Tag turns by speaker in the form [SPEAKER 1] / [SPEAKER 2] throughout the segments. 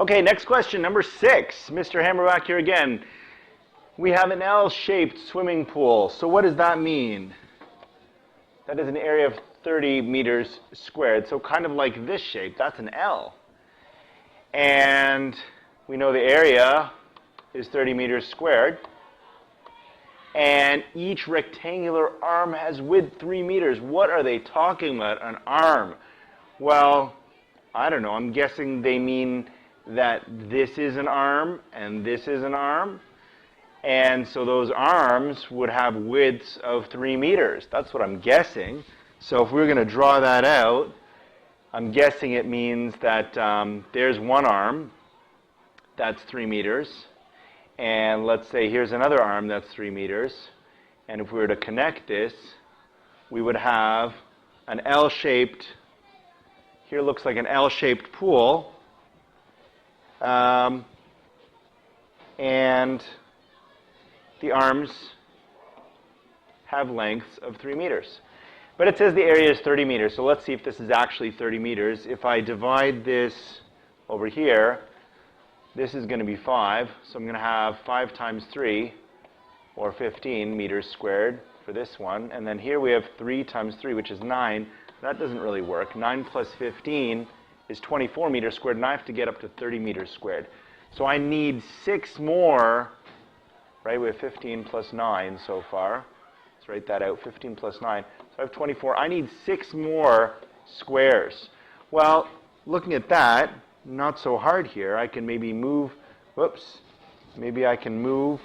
[SPEAKER 1] Okay, next question, number 6. Mr. Hammerback here again. We have an L-shaped swimming pool. So what does that mean? That is an area of 30 meters squared. So kind of like this shape, that's an L. And we know the area is 30 meters squared. And each rectangular arm has width 3 meters. What are they talking about? An arm. Well, I don't know. I'm guessing they mean that this is an arm and this is an arm. And so those arms would have widths of 3 meters. That's what I'm guessing. So if we're going to draw that out, I'm guessing it means that there's one arm that's 3 meters. And let's say here's another arm that's 3 meters. And if we were to connect this, we would have an L-shaped, here looks like an L-shaped pool. And the arms have lengths of 3 meters. But it says the area is 30 meters, so let's see if this is actually 30 meters. If I divide this over here, this is going to be 5, so I'm going to have 5 times 3, or 15 meters squared for this one. And then here we have 3 times 3, which is 9. That doesn't really work. 9 plus 15 is 24 meters squared, and I have to get up to 30 meters squared. So I need 6 more, right? We have 15 plus 9 so far. Let's write that out, 15 plus 9. So I have 24. I need 6 more squares. Well, looking at that, not so hard here. I can maybe move, maybe I can move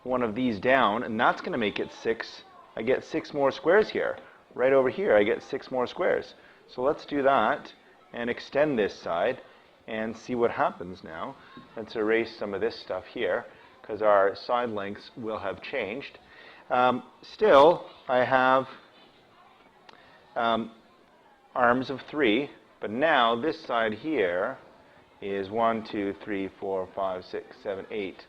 [SPEAKER 1] one of these down, and that's going to make it 6. I get 6 more squares here. Right over here, I get 6 more squares. So let's do that and extend this side and see what happens now. Let's erase some of this stuff here because our side lengths will have changed. Still, I have arms of 3, but now this side here is 1, 2, 3, 4, 5, 6, 7, 8.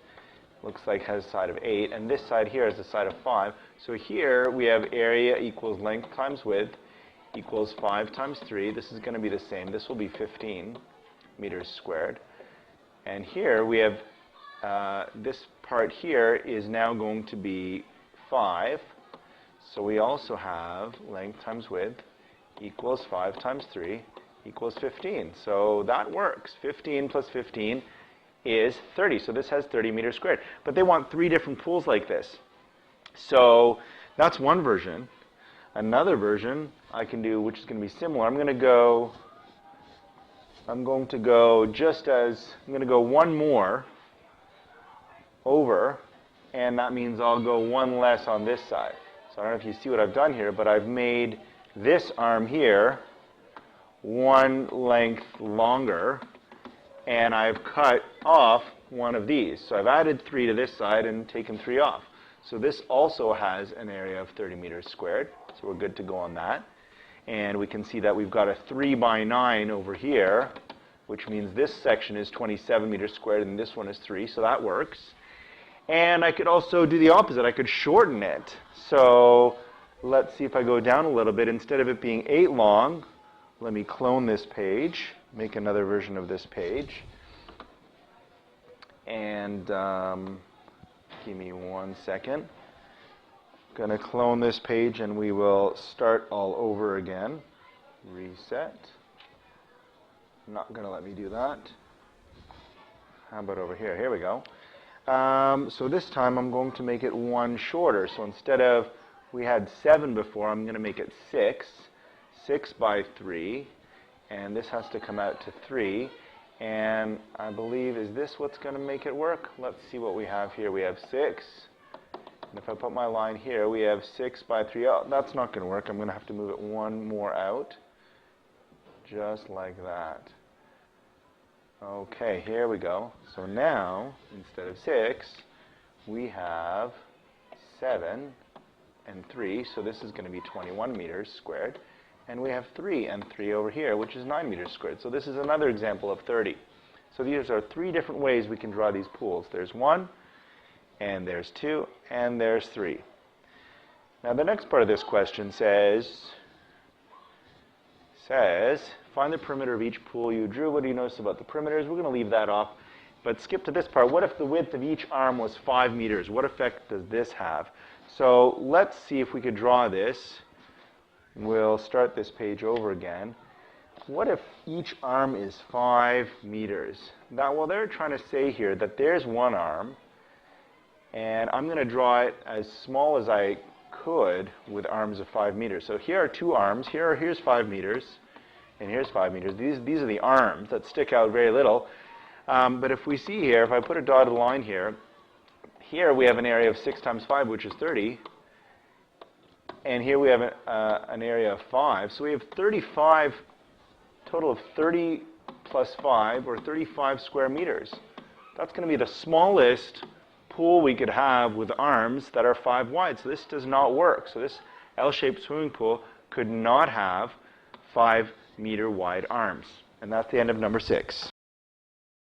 [SPEAKER 1] Looks like it has a side of 8, and this side here is a side of 5. So here we have area equals length times width equals 5 times 3. This is going to be the same. This will be 15 meters squared. And here we have this part here is now going to be 5. So we also have length times width equals 5 times 3 equals 15. So that works. 15 plus 15 is 30. So this has 30 meters squared. But they want 3 different pools like this. So that's one version. Another version I can do, which is going to be similar, I'm going to go one more over, and that means I'll go one less on this side. So I don't know if you see what I've done here, but I've made this arm here one length longer, and I've cut off one of these. So I've added 3 to this side and taken 3 off. So this also has an area of 30 meters squared. So we're good to go on that. And we can see that we've got a 3 by 9 over here, which means this section is 27 meters squared and this one is 3. So that works. And I could also do the opposite. I could shorten it. So let's see if I go down a little bit. Instead of it being 8 long, let me clone this page, make another version of this page. And give me 1 second. Going to clone this page and we will start all over again. Reset. Not going to let me do that. How about over here? Here we go. So this time I'm going to make it 1 shorter. So instead of, we had 7 before, I'm going to make it 6. 6 by 3. And this has to come out to 3. And I believe, is this what's going to make it work? Let's see what we have here. We have 6. And if I put my line here, we have 6 by 3. Oh, that's not going to work. I'm going to have to move it 1 more out. Just like that. Okay, here we go. So now, instead of 6, we have 7 and 3. So this is going to be 21 meters squared. And we have 3 and 3 over here, which is 9 meters squared. So this is another example of 30. So these are 3 different ways we can draw these pools. There's 1, and there's 2, and there's 3. Now the next part of this question says, Find the perimeter of each pool you drew. What do you notice about the perimeters? We're going to leave that off. But skip to this part. What if the width of each arm was 5 meters? What effect does this have? So let's see if we could draw this. We'll start this page over again. What if each arm is 5 meters? Now, well, they're trying to say here that there's one arm, and I'm going to draw it as small as I could with arms of 5 meters. So here are two arms. Here's 5 meters, and here's 5 meters. These are the arms that stick out very little. But if we see here, if I put a dotted line here, here we have an area of 6 times 5, which is 30. And here we have an area of 5. So we have 35, total of 30 plus 5, or 35 square meters. That's going to be the smallest pool we could have with arms that are 5 wide. So this does not work. So this L-shaped swimming pool could not have 5 meter wide arms. And that's the end of number 6.